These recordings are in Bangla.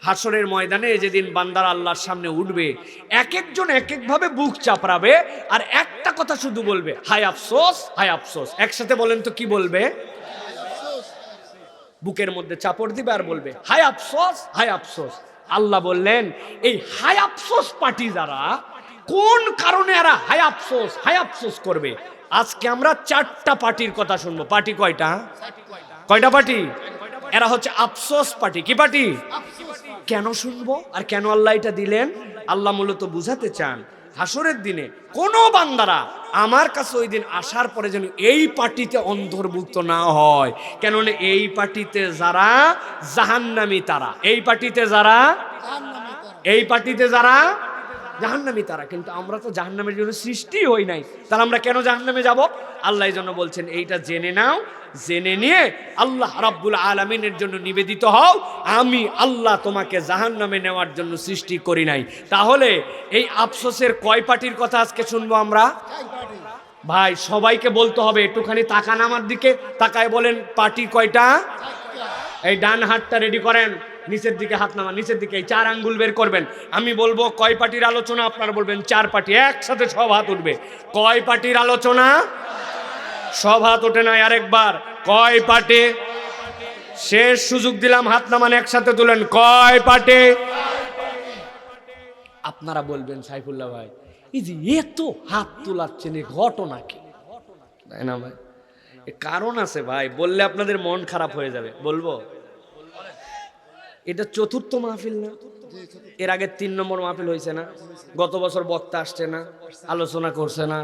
হাসরের ময়দানে যেদিন বান্দারা আল্লাহর সামনে উঠবে, এক একজন এক একভাবে বুক চাপড়াবে আর একটা কথা শুধু বলবে, হায় আফসোস, হায় আফসোস। একসাথে বলেন তো কি বলবে? বুকের মধ্যে চাপড় দিবে আর বলবে হায় আফসোস, হায় আফসোস। আল্লাহ বললেন, এই হায় আফসোস পার্টি যারা, কোন কারণে এরা হায় আফসোস, হায় আফসোস করবে? আজকে আমরা 4টা পার্টির কথা শুনবো। পার্টি কয়টা? কয়টা পার্টি? এরা হচ্ছে আফসোস পার্টি। কি পার্টি? কেন শুনবো আর কেন আল্লাহ এটা দিলেন? আল্লাহ মূলত বুঝাতে চান, হাসরের দিনে কোন বান্দারা আমার কাছে ওই দিন আসার পরে যেন এই পার্টিতে অন্তর্ভুক্ত না হয়। কেননা এই পার্টিতে যারা জাহান্নামী তারা, এই পার্টিতে যারা, এই পার্টিতে যারা জাহান্নামী তারা। কিন্তু আমরা তো জাহান্নামের জন্য সৃষ্টি হই নাই, তাহলে আমরা কেন জাহান্নামে যাব? আল্লাহ এই জন্য বলছেন, এইটা জেনে নাও, জেনে নিয়ে আল্লাহ রাব্বুল আলামিনের জন্য নিবেদিত হও। আমি আল্লাহ তোমাকে জাহান্নামে নেওয়ার জন্য সৃষ্টি করি নাই। তাহলে এই আফসোসের কয় পার্টির কথা আজকে শুনবো আমরা? ভাই সবাইকে বলতে হবে, একটুখানি তাকান আমার দিকে, তাকায় বলেন পার্টি কয়টা? এই ডান হাতটা রেডি করেন, নিচের দিকে হাত নামান, নিচের দিকে এই 4 আঙ্গুল বের করবেন। আমি বলবো কয় পার্টির আলোচনা, আপনারা বলবেন 4 পার্টি। একসাথে সব হাত উঠবে। কয় পার্টির আলোচনা? সব হাত ওঠে নাই, আরেকবার কয় পার্টি? শেষ সুযোগ দিলাম, হাত নামান, একসাথে তুলেন, কয় পার্টি? আপনারা বলবেন সাইফুল্লাহ ভাই, এই যে এত হাত তোলাচ্ছেন, এই ঘটনা কি? তাই না ভাই? কারণ আছে ভাই, বললে আপনাদের মন খারাপ হয়ে যাবে। বলবো, এটা 4র্থ মাহফিল না? এর আগে 3 নম্বর মাহফিল হয়েছে না? গত বছর বক্তা আসছে না, আলোচনা করছে না,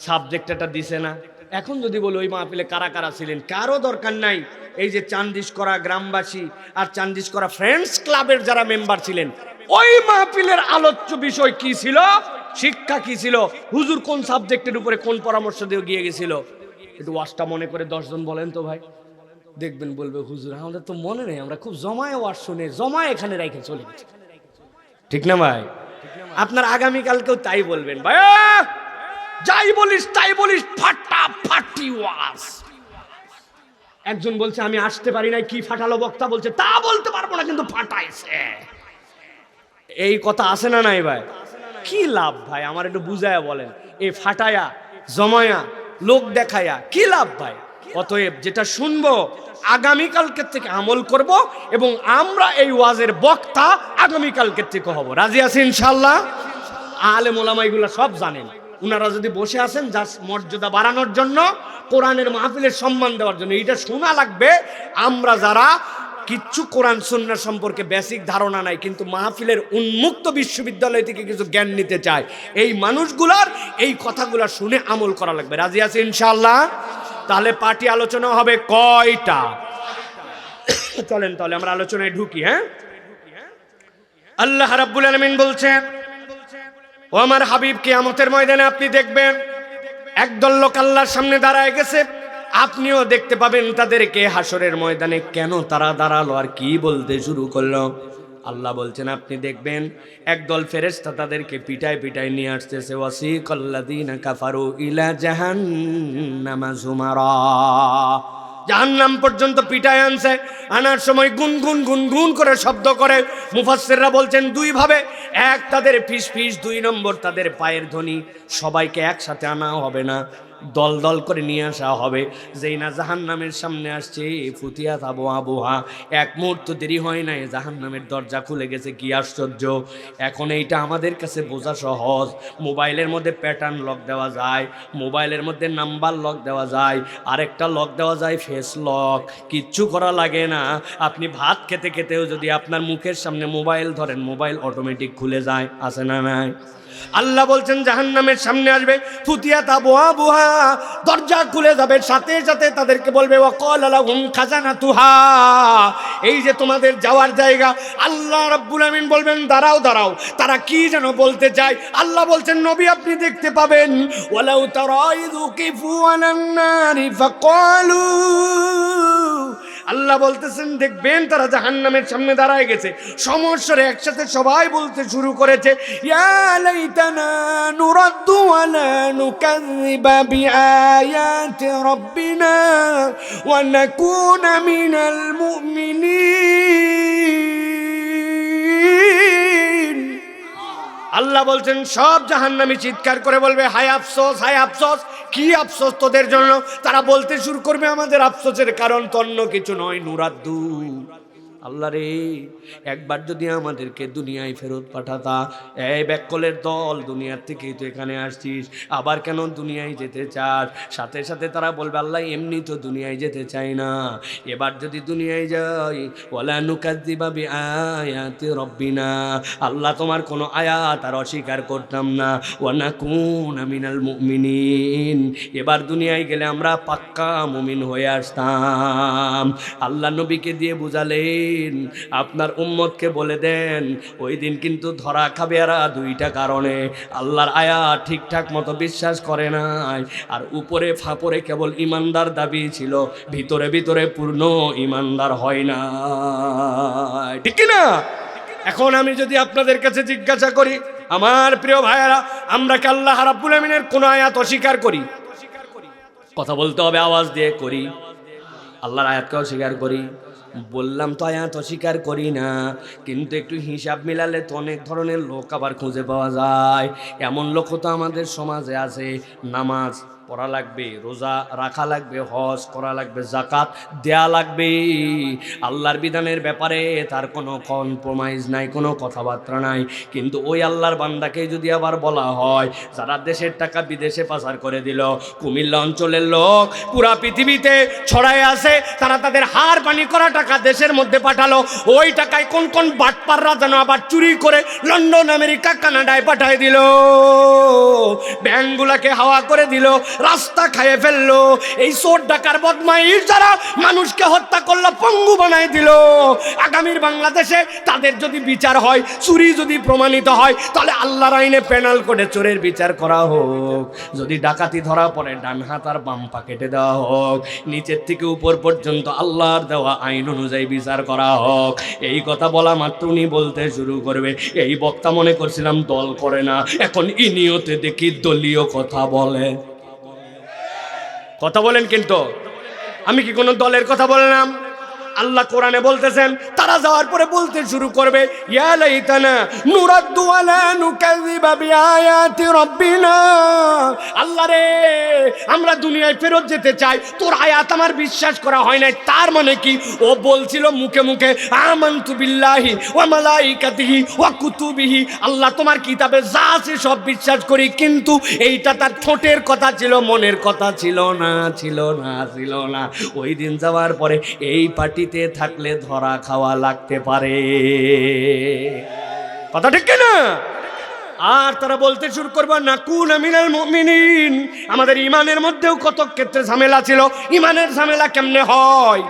সাবজেক্ট এটা দিছে না। এখন যদি বলি ওই মাহফিলে কারা কারা ছিলেন, কারো দরকার নাই। এই যে চান্দিশকরা গ্রামবাসী আর চান্দিশকরা ফ্রেন্ডস ক্লাবের যারা মেম্বার ছিলেন, ওই মাহফিলের আলোচ্য বিষয় কি ছিল, শিক্ষা কি ছিল, হুজুর কোন সাবজেক্টের উপরে কোন পরামর্শ দিয়ে গিয়ে গেছিল, একটু ওয়াজটা মনে করে 10 জন বলেন তো ভাই। দেখবেন বলবে, হুজুর আমাদের তো মনে নেই, আমরা খুব জমায় ওয়াজ শুনে জমায় এখানে রেখে চলে গেছি। ঠিক না ভাই? আপনার আগামীকালকেও তাই বলবেন, ভাই যাই বলিস তাই বলিস, ফাটাফাটি ওয়াজ। একজন বলছে আমি আসতে পারি নাই, কি ফাটালো বক্তা? বলছে তা বলতে পারবো না, কিন্তু ফাটাইছে। এই কথা আছে না নাই ভাই? কি লাভ ভাই, আমার একটু বুঝায়া বলেন। এই ফাটায়া জমায়া লোক দেখায়া কি লাভ ভাই? অতএব যেটা শুনবো আগামীকালকের থেকে আমল করব, এবং আমরা এই ওয়াজের বক্তা আগামীকালকের থেকে হব। রাজি আছি ইনশাআল্লাহ? আলেম ওলামা এগুলা সব জানেন। উনারা যদি বসে আছেন যার মর্যাদা বাড়ানোর জন্য, কোরআনের মাহফিলের সম্মান দেওয়ার জন্য, এটা শোনা লাগবে। আমরা যারা কিচ্ছু কোরআন সুন্নাহ সম্পর্কে বেসিক ধারণা নাই, কিন্তু মাহফিলের উন্মুক্ত বিশ্ববিদ্যালয় থেকে কিছু জ্ঞান নিতে চায়, এই মানুষগুলার এই কথাগুলা শুনে আমল করা লাগবে। রাজি আছে ইনশাআল্লাহ? তাহলে পার্টি আলোচনা হবে কয়টা? চলেন তাহলে আমরা আলোচনায় ঢুকি। হ্যাঁ, আল্লাহ রাব্বুল আলামিন বলছেন, ও আমার হাবিব, কিয়ামতের ময়দানে আপনি দেখবেন একদল লোক আল্লাহর সামনে দাঁড়ায় গেছে। আপনিও দেখতে পাবেন তাদেরকে হাসরের ময়দানে। কেন তারা দাঁড়ালো আর কি বলতে শুরু করলো? আল্লাহ বলছেন, আপনি দেখবেন একদল ফেরেশতা তাদেরকে পিটায় পিটায় নিয়ে আসতেছে। ওয়াসিকাল্লাযীনা কাফারু ইলা জাহান্নামা যুমারা, জাহান্নাম পর্যন্ত পিটায় আনছে। আনার সময় গুনগুন গুনগুন করে শব্দ করে। মুফাসসিররা বলছেন 2 ভাবে, এক তাদের ফিস ফিস, 2 নম্বর তাদের পায়ের ধ্বনি। সবাইকে একসাথে আনা হবে না, দল দল করে নিয়ে আসা হবে। যেই না জাহান্নামের সামনে আসছে, ফুতিয়াত আবু আবুহা, এক মুহূর্ত দেরি হয় নাই, জাহান্নামের দরজা খুলে গেছে। কি আশ্চর্য! এখন এইটা আমাদের কাছে বোঝা সহজ। মোবাইলের মধ্যে প্যাটার্ন লক দেওয়া যায়, মোবাইলের মধ্যে নাম্বার লক দেওয়া যায়, আরেকটা লক দেওয়া যায় ফেস লক। কিচ্ছু করা লাগে না। আপনি ভাত খেতে খেতেও যদি আপনার মুখের সামনে মোবাইল ধরেন, মোবাইল অটোমেটিক খুলে যায়। আছে না নাই? আল্লাহ বলছেন জাহান্নামের সামনে আসবে, ফুতিয়াত আবওয়াবুহা, দরজা খুলে যাবে। সাথে সাথে তাদেরকে বলবে ওয়াকালা লাহুম খাজানাতুহা, এই যে তোমাদের যাওয়ার জায়গা। আল্লাহ রাব্বুল আমিন বলবেন দাঁড়াও দাঁড়াও। তারা কি যেন বলতে চায়। আল্লাহ বলছেন নবী আপনি দেখতে পাবেন, ওয়ালাউ তারা ইযু কিফু আলান নারি ফাকালু, আল্লাহ বলতেছেন দেখবেন তারা জাহান্নামের সামনে দাঁড়ায় গেছে। সমস্যারে একসাথে সবাই বলতে শুরু করেছে, ইয়া লাইতানা নুরাদ্দু ওয়া লা নুকাযযিবা বিআয়াতি রাব্বিনা ওয়া নাকুনা মিনাল মুমিনিন। আল্লাহ বলছেন সব জাহান্নামী চিৎকার করে বলবে হায় আফসোস, হায় আফসোস। কি আফসোস তোদের জন্য? তারা বলতে শুরু করবে আমাদের আফসোসের কারণ তো অন্য কিছু নয়, নুরাদ্দু, আল্লাহ রে একবার যদি আমাদেরকে দুনিয়ায় ফেরত পাঠাতা। এই ব্যাককলের দল, দুনিয়ার থেকেই তো এখানে আসছিস, আবার কেন দুনিয়ায় যেতে চাস? সাথে সাথে তারা বলবে আল্লাহ এমনি তো দুনিয়ায় যেতে চাই না, এবার যদি দুনিয়ায় যাই ওয়ালা নুকাযযিবা বিআয়াতি রাব্বিনা, আল্লাহ তোমার কোনো আয়াত আর অস্বীকার করতাম না, ওয়া নাকুনা মিনাল মুমিনিন, এবার দুনিয়ায় গেলে আমরা পাক্কা মুমিন হয়ে আসতাম। আল্লাহ নবীকে দিয়ে বুঝালেন আপনার উম্মতকে বলে দেন ওই দিন কিন্তু ধরা খাবে এরা দুইটা কারণে, আল্লাহর আয়াত ঠিকঠাক মতো বিশ্বাস করে নাই, আর উপরে ফাপরে কেবল ইমানদার দাবি ছিল, ভিতরে ভিতরে পূর্ণ ইমানদার হয় না, ঠিক না? এখন আমি যদি আপনাদের কাছে জিজ্ঞাসা করি আমার প্রিয় ভাইয়েরা, আমরা কি আল্লাহ রাব্বুল আমিনের কোন আয়াত অস্বীকার করি? কথা বলতে হবে আওয়াজ দিয়ে, করি? আল্লাহর আয়াতকে অস্বীকার করি? বললাম তো আয়াত অস্বীকার করি না, কিন্তু একটু হিসাব মিলালে তো অনেক ধরনের লোক আবার খুঁজে পাওয়া যায়। এমন লোক তো আমাদের সমাজে আছে, নামাজ পড়া লাগবে, রোজা রাখা লাগবে, হজ করা লাগবে, জাকাত দেয়া লাগবে, আল্লাহর বিধানের ব্যাপারে তার কোনো কম্প্রোমাইজ নাই, কোনো কথাবার্তা নাই, কিন্তু ওই আল্লাহর বান্দাকে যদি আবার বলা হয় যারা দেশের টাকা বিদেশে পাচার করে দিল, কুমিল্লা অঞ্চলের লোক পুরা পৃথিবীতে ছড়ায় আছে, তারা তাদের হাড় পানি করা টাকা দেশের মধ্যে পাঠালো, ওই টাকায় কোন কোন বাটপাররা যেন আবার চুরি করে লন্ডন, আমেরিকা, কানাডায় পাঠায় দিল, ব্যাংকগুলাকে হাওয়া করে দিল, রাস্তা খাইয়ে ফেললো, এই চোর ডাকার বদমাইশ যারা মানুষকে হত্যা করলো, পঙ্গু বানাই দিল। আগামীর বাংলাদেশে তাদের যদি বিচার হয়, চুরি যদি প্রমাণিত হয়, তাহলে আল্লাহর আইনে পেনাল করে চোরের বিচার করা হোক, যদি ডাকাতি ধরা পড়ে ডান হাত আর বাম পা কেটে দেওয়া হোক, নিচের থেকে উপর পর্যন্ত আল্লাহর দেওয়া আইন অনুযায়ী বিচার করা হোক। এই কথা বলা মাত্র উনি বলতে শুরু করবে, এই বক্তা মনে করছিলাম দল করে না, এখন ইনিয়তে দেখি দলীয় কথা বলে। কথা বলেন, কিন্তু আমি কি কোনো দলের কথা বললাম? আল্লাহ কোরআনে বলতেছেন, তারা যাওয়ার পরে বলতে শুরু করবে ইয়া লাইতানা নুরাদ্দু ওয়ালা নুকাযযিবা বিআয়াতি রাব্বিনা, আল্লাহ রে আমরা দুনিয়ায় ফেরত যেতে চাই, তোর আয়াত আমার বিশ্বাস করা হয় নাই। তার মানে কি? ও বলছিল মুখে মুখে আমানতু বিল্লাহি ওয়া মালাইকাতিহি ওয়া কুতুবিহি, আল্লাহ তোমার কিতাবে যা আছে সব বিশ্বাস করি, কিন্তু এইটা তার ঠোঁটের কথা ছিল, মনের কথা ছিল না, ছিল না, ছিল না। ওই দিন যাওয়ার পরে এই পার্টি থাকলে ধরা খাওয়া লাগতে পারে, কথা ঠিক না? আর তারা বলতে শুরু করবে নাকুনা মিনাল মুমিনিন, আমাদের ইমানের মধ্যেও কত ক্ষেত্রে ঝামেলা ছিল, ইমানের ঝামেলা কেমনে হয়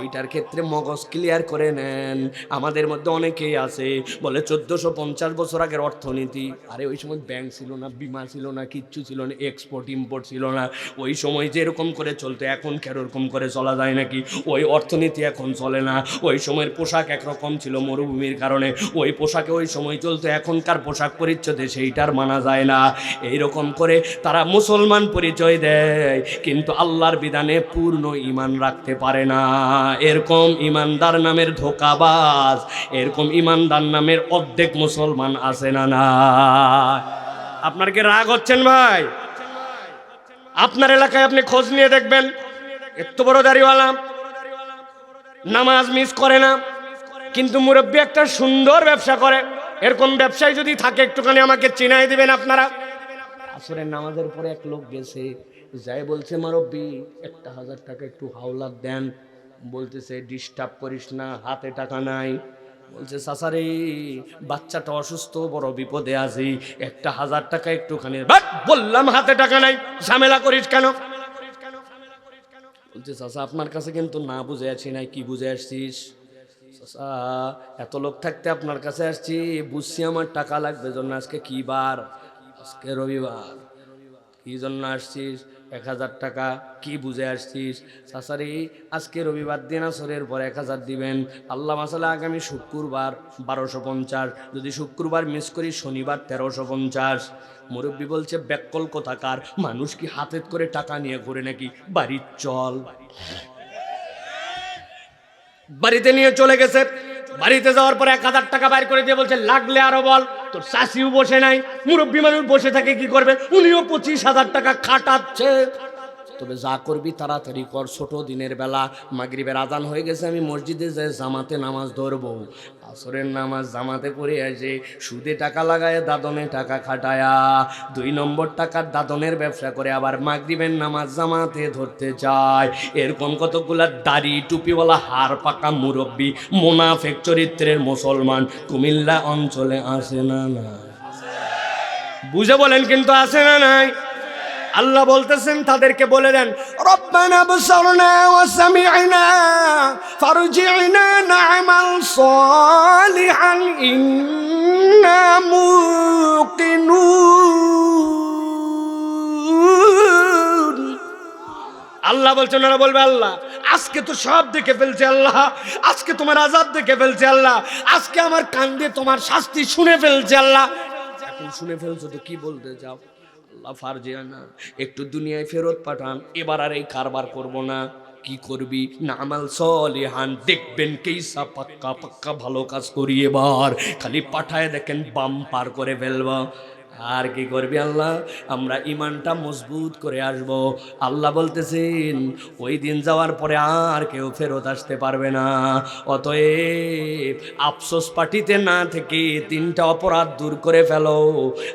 এইটার ক্ষেত্রে মগজ ক্লিয়ার করে নেন। আমাদের মধ্যে অনেকেই আছে বলে 1450 বছর আগের অর্থনীতি, আরে ওই সময় ব্যাংক ছিল না, বিমা ছিল না, কিচ্ছু ছিল না, এক্সপোর্ট ইম্পোর্ট ছিল না, ওই সময় যেরকম করে চলতো এখন কেরকম করে চলা যায় নাকি? ওই অর্থনীতি এখন চলে না। ওই সময়ের পোশাক একরকম ছিল মরুভূমির কারণে, ওই পোশাকে ওই সময় চলতো, এখনকার পোশাক পরিচ্ছদে সেইটার মানা যায় না। এইরকম করে তারা মুসলমান পরিচয় দেয়, কিন্তু আল্লাহর বিধানে পূর্ণ ঈমান রাখতে পারে না। এরকম ইমানদার নামের ধোঁকাবাজ, এরকম ইমানদার নামের অর্ধেক মুসলমান আছে না? না, আপনার কি রাগ হচ্ছেন ভাই? আপনার এলাকায় আপনি খোঁজ নিয়ে দেখবেন, এত বড় দাড়িওয়ালা নামাজ মিস করে না, কিন্তু মুরব্বী একটা সুন্দর ব্যবসা করে। এরকম ব্যবসায়ী যদি থাকে একটুখানি আমাকে চিনাই দিবেন আপনারা। আসরের নামাজের পরে এক লোক গেছে, যাই বলছে মুরব্বী 1000 টাকা একটু হাওলাত দেন। বলতেছে ডিস্টার্ব করিস না, হাতে টাকা নাই। বলছে চাচারে বাচ্চাটা অসুস্থ, বড় বিপদে আছি, 1000 টাকা একটুখানি। বললাম হাতে টাকা নাই, ঝামেলা করিস কেন? বলছে চাচা আপনার কাছে কিন্তু না বুঝে আসি নাই। কি বুঝে আসছিস? চাচা এত লোক থাকতে আপনার কাছে আসছি, বুঝছি আমার টাকা লাগবে জন্য। আজকে কি বার? আজকে রবিবার। কি জন্য আসছিস? 1000 টাকা। কি বুঝে আসছিস? চাচারি আজকে রবিবার দিন আসরের পর 1000 দিবেন। আল্লাহ মাসালা আগামী শুক্রবার 1250, যদি শুক্রবার মিস করি শনিবার 1350। মুরব্বী বলছে ব্যাককল কোথাকার, মানুষ কি হাতে করে টাকা নিয়ে ঘুরে নাকি? বাড়ির চল। বাড়িতে নিয়ে চলে গেছে। বাড়িতে যাওয়ার পর 1000 টাকা বাইর করে দিয়ে বলছে লাগলে আরো বল। তোর শাশিও বসে নাই, মুরব্বী মানুষ বসে থাকে কি করবে, উনিও 25,000 টাকা খাটাচ্ছে। তবে যা করবি তাড়াতাড়ি কর, ছোট দিনের বেলা মাগরিবের আজান হয়ে গেছে, আমি মসজিদে যাই জামাতে নামাজ ধরবো, আসরের নামাজ জামাতে পড়ে আসে, সুদে টাকা লাগায় দাদনে টাকা খাটায়া 2 নম্বর টাকার দাদনের ব্যবসা করে আবার মাগরিবের নামাজ জামাতে ধরতে যায়। এরকম কতগুলা দাড়ি টুপিওয়ালা হাড় পাকা মুরব্বী মুনাফিক চরিত্রের মুসলমান কুমিল্লা অঞ্চলে আসে না? না বুঝে বলেন কিন্তু আসে না নাই? আল্লাহ বলতেছেন তাদেরকে বলে দেন, রব্বানা বসরনা ওয়া সামি'না ফারজি'না না'মাল সালিহান ইন্না মুকিনুন। আল্লাহ বলছেন, ওরা বলবে আল্লাহ আজকে তো সব দেখে ফেলছে, আল্লাহ আজকে তোমার আযাব দেখে ফেলছে, আল্লাহ আজকে আমার কান দিয়ে তোমার শাস্তি শুনে ফেলছে, আল্লাহ এখন শুনে ফেলছো তো কি বলতে যাও? আল্লাহ ফারজিয়ানা, একটু দুনিয়ায় ফেরত পাঠান, এবার আর এই কারবার করব না। কি করবি? না আমাল সলিহান, দেখবেন কেইসা পাক্কা পাক্কা ভালো কাজ করি, এবার খালি পাঠায় দেখেন বাম পার করে ফেলবা। আর কি করবি? আল্লাহ আমরা ইমানটা মজবুত করে আসব। আল্লাহ বলতেছেন ওই দিন যাওয়ার পরে আর কেউ ফেরত আসতে পারবে না। অতএব আফসোস পার্টিতে না থেকে 3টা অপরাধ দূর করে ফেলো।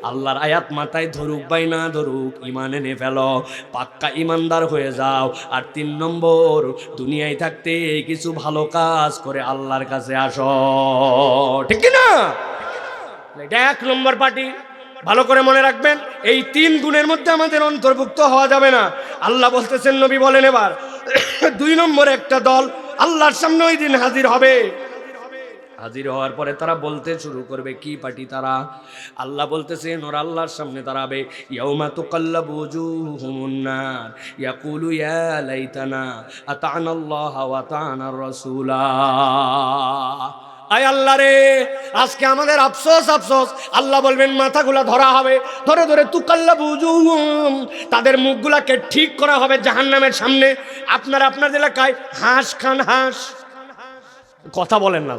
আল্লাহর আয়াত মাথায় ধরুক বাই না ধরুক, ইমান এনে ফেলো, পাক্কা ইমানদার হয়ে যাও। আর 3 নম্বর, দুনিয়ায় থাকতে কিছু ভালো কাজ করে আল্লাহর কাছে আসো, ঠিক না? এটা 1 নম্বর পার্টি। ভালো করে মনে রাখবেন, এই 3 গুণের মধ্যে আমাদের অন্তর্ভুক্ত হওয়া যাবে না। আল্লাহ বলতেছেন, নবী বলেন এবার 2 নম্বর একটা দল আল্লাহর সামনে ওই দিন হাজির হবে। হাজির হওয়ার পরে তারা বলতে শুরু করবে, কি পার্টি তারা? আল্লাহ বলতেছেন ওরা আল্লাহর সামনে দাঁড়াবে, ইয়াউমা তুকাল্লাবু ওজুহুমুন নার ইয়াকুলু ইয়া লাইতানা আতা'নাল্লাহ ওয়া আতা'নার রাসূলা। আয় আল্লাহ রে, আজকে আমাদের আফসোস আফসোস। আল্লাহ বলবেন মাথাগুলা ধরা হবে, ধরে ধরে তুকাল্লাবু ওজুহুম, তাদের মুখগুলাকে ঠিক করা হবে জাহান্নামের সামনে। আপনারা আপনার এলাকায় হাঁস খান? হাঁস কথা বলেন না,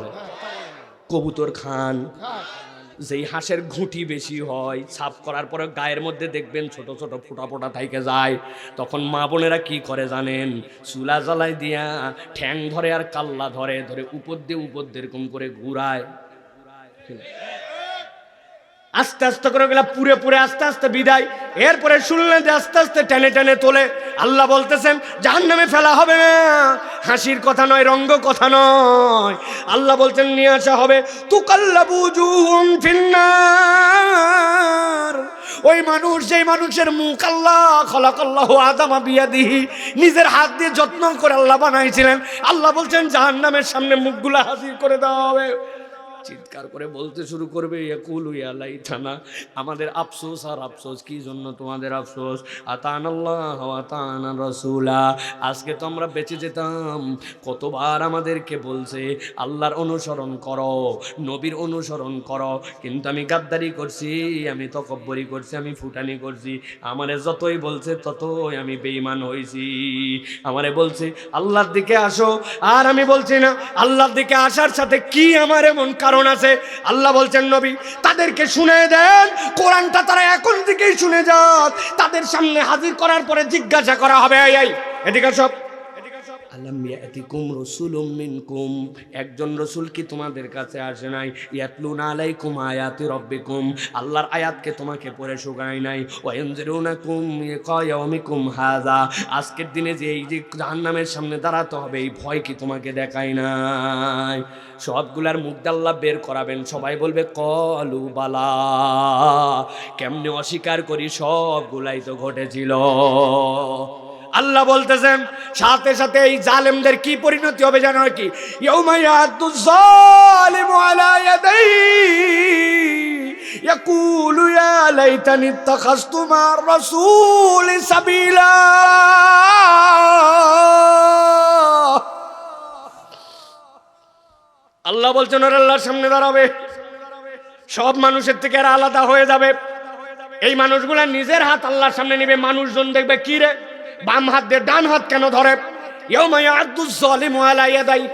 কবুতর খান? যেই হাঁসের ঘুঁটি বেশি হয়, সাফ করার পরে গায়ের মধ্যে দেখবেন ছোট ছোট ফোঁটা ফোঁটা থাইকে যায়, তখন মা বোনেরা কি করে জানেন? চুলা জ্বালাই দিয়া ঠ্যাং ধরে আর কাল্লা ধরে ধরে উপর দিয়ে এরকম করে ঘুরায়, আস্তে আস্তে করে গেলা পুরে পুরে আস্তে আস্তে বিদায়। এরপরে শুনলেন যে আস্তে আস্তে টেনে টেনে তোলে। আল্লাহ বলতেছেন জাহান্নামে ফেলা হবে না, হাসির কথা নয়, রঙ্গ কথা নয়। আল্লাহ বলছেন নিয়ে আসা হবে তুকাল্লাবু ওজুহুম ফিন্নার। ওই মানুষ, যেই মানুষের মুখ আল্লাহ খালাকাল্লাহু আদামা বিয়াদিহি, নিজের হাত দিয়ে যত্ন করে আল্লাহ বানাইছিলেন, আল্লাহ বলছেন জাহান্নামের সামনে মুখগুলা হাজির করে দেওয়া হবে। চিৎকার করে বলতে শুরু করবে, ইয়াকুলু ইয়া লাইতানা, আমাদের আফসোস আর আফসোস। কি জন্য তোমাদের আফসোস? আতা'নাল্লাহ ওয়া আতা'নার রাসূলা, আজকে তো আমরা বেঁচে যেতাম। কতবার আমাদেরকে বলছে আল্লাহর অনুসরণ করো, নবীর অনুসরণ করো, কিন্তু আমি গাদ্দারি করছি, আমি তকব্বরি করছি, আমি ফুটানি করছি। আমারে যতই বলছে ততই আমি বেঈমান হইছি। আমারে বলছে আল্লাহর দিকে আসো, আর আমি বলছি না। আল্লাহর দিকে আসার সাথে কি আমার এমন কারণ আছে? আল্লাহ বলছেন নবী তাদেরকে শুনে দেন, কোরআনটা তারা এখন থেকেই শুনে যাক। তাদের সামনে হাজির করার পরে জিজ্ঞাসা করা হবে, এই এদিকে সব, আলাম ইয়াতিকুম রাসূলুম মিনকুম, একজন রাসূল কি তোমাদের কাছে আসে নাই? ইয়াতলুনা আলাইকুম আয়াতি রাব্বিকুম, আল্লাহর আয়াতকে তোমাকে পড়ে শোনায় নাই? ওয়া ইনজিরুনাকুম লিকা ইয়াউমিকুম হাযা, আজকের দিনে যে এই যে জাহান্নামের সামনে দাঁড়াতে হবে, এই ভয় কি তোমাকে দেখায় নাই? সবগুলার মুখ আল্লাহ বের করাবেন, সবাই বলবে কলু বালা। কেমনে অস্বীকার করি, সবগুলাই তো ঘটেছিল। আল্লাহ বলতেছেন সাথে সাথে এই জালেমদের কি পরিণতি হবে জানো কি? ইয়াউমা ইয়াদুজ যালিমু আলা ইয়াদাইহি ইয়াকুলু ইয়া লাইতানি ইত্তাখাযতু মা'আর রাসূলি সাবিলা। আল্লাহ বলছেন ওরা আল্লাহর সামনে দাঁড়াবে, সব মানুষের থেকে এরা আলাদা হয়ে যাবে। এই মানুষগুলা নিজের হাত আল্লাহর সামনে নিবে, মানুষজন দেখবে কি রে বাম হাত দিয়ে ডান হাত কেন ধরে? ইয়াউমা ইয়াদুজ যালিমু আলা ইয়াদাইহি,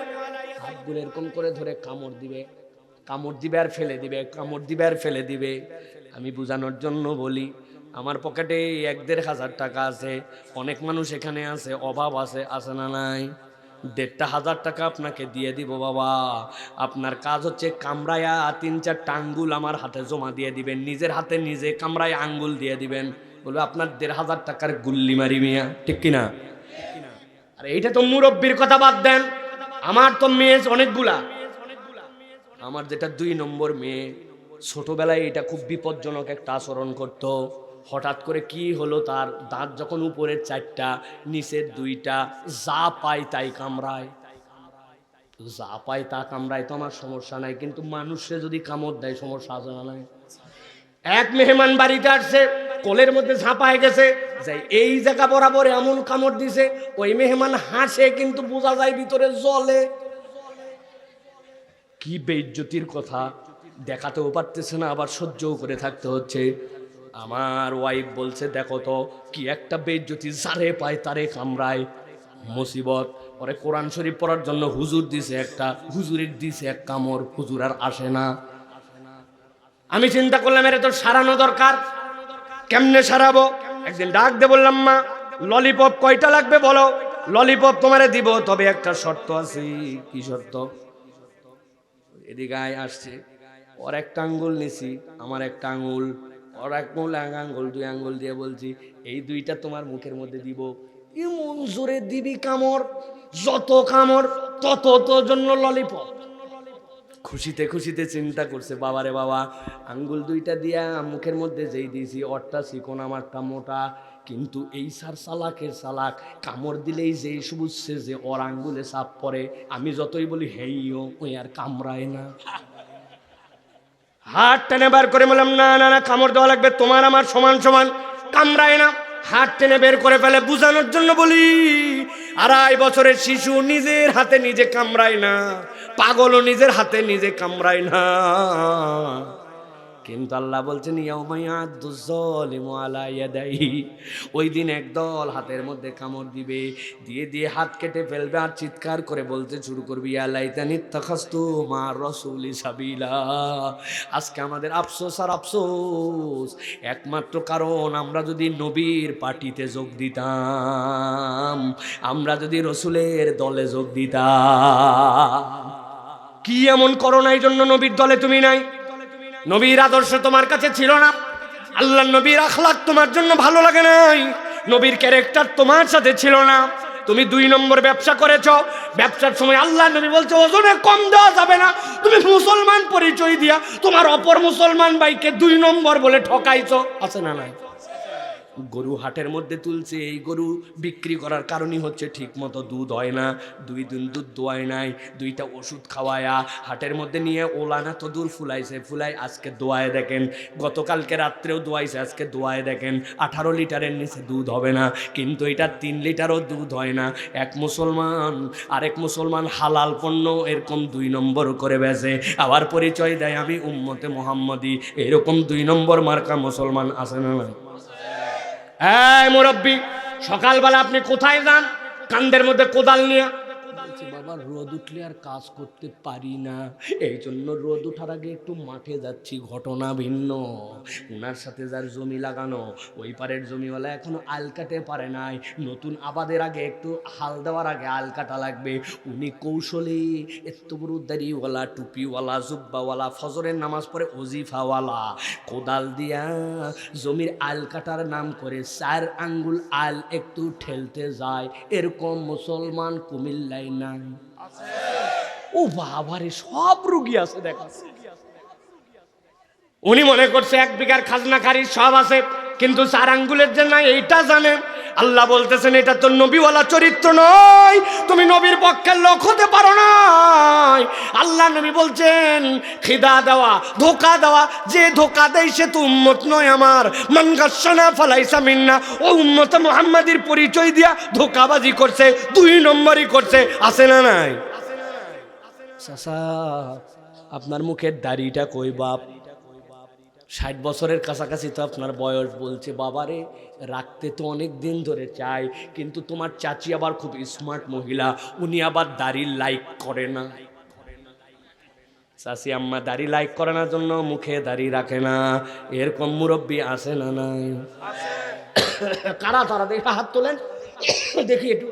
হাতগুলো এরকম করে ধরে কামড় দিবে, কামড় দিবে আর ফেলে দিবে, কামড় দিবে আর ফেলে দিবে। আমি বোঝানোর জন্য বলি, আমার পকেটে 1-1.5 টাকা আছে, অনেক মানুষ এখানে আছে, অভাব আছে, আছে না নাই? 1.5 টাকা আপনাকে দিয়ে দিব বাবা। আপনার কাজ হচ্ছে কামড়ায়া 3-4 আঙ্গুল আমার হাতে জমা দিয়ে দিবেন, নিজের হাতে নিজে কামড়ায় আঙ্গুল দিয়ে দিবেন। বলবে আপনার 1.5 টাকার গুল্লি মারি মিয়া, ঠিক কিনা? আর এইটা তো মুরব্বির কথা বাদ দেন, আমার তো মেয়ে অনেকগুলা। আমার যেটা 2 নম্বর মেয়ে, ছোটবেলায় এটা খুব বিপজ্জনক একটা আচরণ করত। হঠাৎ করে কি হলো, তার দাঁত যখন উপরের 4টা নিচের 2টা, যা পায় তাই কামড়ায়। যা পায় তা কামড়ায় তো আমার সমস্যা নাই, কিন্তু মানুষে যদি কামড় দেয় সমস্যা আছে না নাই? এক মেহমান বাড়িতে আসছে, কোলের মধ্যে ঝাঁপায় গেছে, যাই এই জায়গা বরাবর এমন কামড় দিছে, ওই মেহমান হাসে কিন্তু বোঝা যায় ভিতরে জ্বলে। কি বেইজ্জতির কথা, দেখাতেও পারতেছে না, আবার সহ্যও করে থাকতে হচ্ছে। আমার ওয়াইফ বলছে দেখো তো কি একটা বেইজ্জতি, যারে পায় তারে কামড়ায়, মুসিবত। পরে কোরআন শরীফ পড়ার জন্য হুজুর দিছে একটা, হুজুরের দিছে এক কামড়, হুজুর আর আসে না। আমি চিন্তা করলাম এর তো সারানো দরকার, কেমনে সারাবো? একদিন ডাক দে বললাম, মা ললিপপ কয়টা লাগবে বলো, ললিপপ তোমারে দিব, তবে একটা শর্ত আছে। কি শর্ত? এদিকে আসছে, ওর একটা আঙ্গুল নিছি, আমার একটা আঙ্গুল, ওর এক আঙ্গুল, 2 আঙ্গুল দিয়ে বলছি এই 2টা তোমার মুখের মধ্যে দিব। এমন জোরে দিবি কামড়, যত কামড় তত তোর জন্য ললিপপ। খুশিতে খুশিতে চিন্তা করছে, বাবারে বাবা, আঙ্গুল 2টা দিয়া মুখের মধ্যে যেই দিয়েছি, ওরটা চিকন আমারটা মোটা, কিন্তু এই সার চালাকের চালাক, কামড় দিলেই যেই বুঝছে যে ওর আঙ্গুলে চাপ পড়ে, আমি যতই বলি হেইও, ওই আর কামড়ায় না। হাত টেনে বার করে বললাম না না না, কামড় দেওয়া লাগবে, তোমার আমার সমান সমান, কামড়ায় না। হাত টেনে বের করে ফেলে, বুঝানোর জন্য বলি 2.5 বছরের শিশু নিজের হাতে নিজে কামড়ায় না, পাগলও নিজের হাতে নিজে কামড়ায় না। কিন্তু আল্লাহ বলছেন ওই দিন একদল হাতের মধ্যে কামড় দিবে, দিয়ে দিয়ে হাত কেটে ফেলবে, আর চিৎকার করে বলতে শুরু করবি আলাইতানি তাখাস্তু মা রাসূলি সাবিলা। আজকে আমাদের আফসোস আর আফসোস, একমাত্র কারণ আমরা যদি নবীর পার্টিতে যোগ দিতাম, আমরা যদি রসুলের দলে যোগ দিতাম। কি এমন করো না এই জন্য নবীর দলে তুমি নাই? নবীর আদর্শ তোমার কাছে ছিল না, আল্লাহ নবীর আখলাক তোমার জন্য ভালো লাগে নাই, নবীর ক্যারেক্টার তোমার সাথে ছিল না, তুমি 2 নম্বর ব্যবসা করেছো। ব্যবসার সময় আল্লাহ নবী বলছে ওজনে কম দেওয়া যাবে না, তুমি মুসলমান পরিচয় দিয়া তোমার অপর মুসলমান ভাইকে 2 নম্বর বলে ঠকাইছো, আছে না নাই? গরু হাটের মধ্যে তুলছে, এই গরু বিক্রি করার কারণই হচ্ছে ঠিক মতো দুধ হয় না, 2 দিন দুধ দোয়ায় নাই, 2টা ওষুধ খাওয়ায়া হাটের মধ্যে নিয়ে ওলানা তো দূর ফুলাইছে, ফুলাই আজকে দোয়ায় দেখেন, গতকালকে রাত্রেও দোয়াইছে, আজকে দোয়ায় দেখেন 18 লিটারের নিচে দুধ হবে না, কিন্তু এটা 3 লিটারও দুধ হয় না। এক মুসলমান আরেক মুসলমান হালাল পণ্য এরকম 2 নম্বর করে বেচে, আবার পরিচয় দেয় আমি উম্মতে মুহাম্মদী, এরকম 2 নম্বর মার্কা মুসলমান আছে না? এই মুরব্বী, সকালবেলা আপনি কোথায় যান? কান্দের মধ্যে কোদাল নিয়ে। বাবা রোদ উঠলে আর কাজ করতে পারি না, এই জন্য রোদ উঠার আগে একটু মাঠে যাচ্ছি। ঘটনা ভিন্ন, ওনার সাথে যার জমি লাগানো, ওই পারের জমিওয়ালা এখনো আল কাটে পারে নাই, নতুন আবাদের আগে একটু হাল দেওয়ার আগে আল কাটা লাগবে। উনি কৌশলে এত বড় দাড়িওয়ালা, টুপিওয়ালা, জুব্বাওয়ালা, ফজরের নামাজ পড়ে ওজিফাওয়ালা, কোদাল দিয়া জমির আল কাটার নাম করে 4 আঙ্গুল আল একটু ঠেলতে যায়। এরকম মুসলমান কুমিল্লায় নাই? ও বাবারে, সব রুগী আছে দেখা। উনি মনে করছে 1 বিঘার খাজনাকারী সব আছে, কিন্তু 4 আঙ্গুলের যে নাই এইটা জানে। আল্লাহ বলতেছেন এটা তো নবীওয়ালা চরিত্র নয়, তুমি নবীর পক্ষের লোক হতে পারো না। আল্লাহ নবী বলছেন খিদা দেওয়া, ধোকা দেওয়া, যে ধোকা দেয় সে তো উম্মত নয় আমার। মান গাশশানা ফালাইসা মিন্না, ও উম্মত মুহাম্মাদির পরিচয় দিয়া ধোকাবাজি করছে, 2 নম্বরই করছে, আছে না নাই? চাচা আপনার মুখের দাড়িটা কই বাপ? 60 বছরের কাছাকাছি তো আপনার বয়স, বলছে বাবারে রাখতে তো অনেক দিন ধরে চাই, কিন্তু তোমার চাচি আবার খুব স্মার্ট মহিলা, উনি আবার দাড়ি লাইক করে না। চাচি আম্মা দাড়ি লাইক করে না জন্য মুখে দাড়ি রাখে না, এরকম মুরব্বী আছে না নাই? কারা তারা দেখি হাত তোলেন দেখি একটু।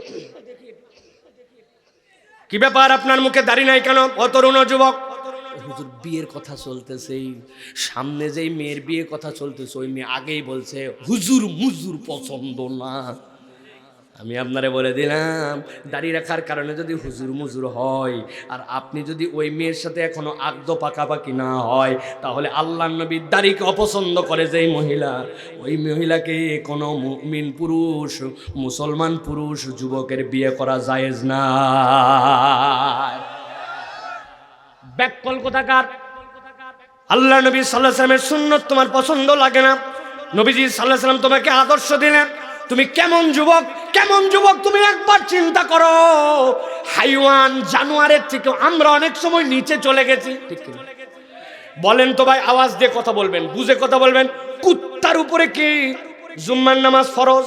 কি ব্যাপার আপনার মুখে দাড়ি নাই কেন? ও তরুণ যুবক, হুজুর বিয়ের কথা চলতেছে, সামনে যেই মেয়ের বিয়ে কথা চলতেছে ওই মেয়ে আগেই বলছে হুজুর মুজুর পছন্দ না। আমি আপনারে বলে দিলাম, দাড়ি রাখার কারণে যদি হুজুর মুজুর হয় আর আপনি যদি ওই মেয়ের সাথে এখনো আগদ পাকাপাকি না হয়, তাহলে আল্লাহর নবী দাড়িকে অপছন্দ করে যেই মহিলা, ওই মহিলাকে কোনো মুমিন পুরুষ, মুসলমান পুরুষ যুবকের বিয়ে করা জায়েজ না। ব্যাককল কোথাকার? আল্লাহ নবী সাল্লাল্লাহু আলাইহি ওয়াসাল্লামের সুন্নাত তোমার পছন্দ লাগে না? নবীজি সাল্লাল্লাহু আলাইহি ওয়াসাল্লাম তোমাকে আদর্শ দিলেন, তুমি কেমন যুবক, কেমন যুবক তুমি একবার চিন্তা করো। হাইওয়ান জানোয়ারের থেকে আমরা অনেক সময় নিচে চলে গেছি, ঠিক কি বলেন তো ভাই? আওয়াজ দিয়ে কথা বলবেন, বুঝে কথা বলবেন। কুত্তার উপরে কি জুম্মার নামাজ ফরজ,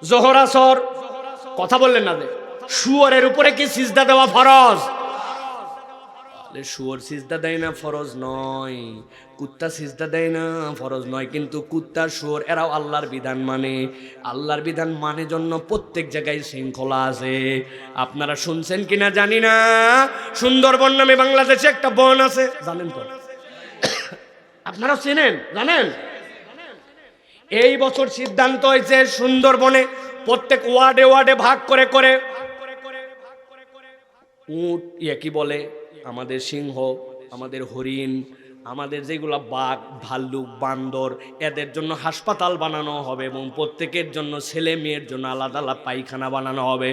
যোহর আসর? কথা বললেন না যে? শুয়োরের উপরে কি সিজদা দেওয়া ফরজ? শুয়োর সিজদা দেয় না, ফরজ নয়। কুত্তা সিজদা দেয় না, ফরজ নয়। কিন্তু কুত্তা শুয়োর এরাও আল্লাহর বিধান মানে। আল্লাহর বিধান মানে জন্য প্রত্যেক জায়গায় শৃঙ্খলা আছে। আপনারা শুনছেন কিনা জানি না, সুন্দরবন নামে বাংলাদেশে একটা বন আছে, জানেন তো? আপনারা চেনেন, জানেন? এই বছর সিদ্ধান্ত হয়েছে সুন্দরবনে প্রত্যেক ওয়ার্ডে ওয়ার্ডে ভাগ করে করে উট, কি বলে, আমাদের সিংহ, আমাদের হরিণ, আমাদের যেগুলা বাঘ, ভাল্লুক, বান্দর, এদের জন্য হাসপাতাল বানানো হবে এবং প্রত্যেকের জন্য ছেলে মেয়ের জন্য আলাদা আলাদা পায়খানা বানানো হবে,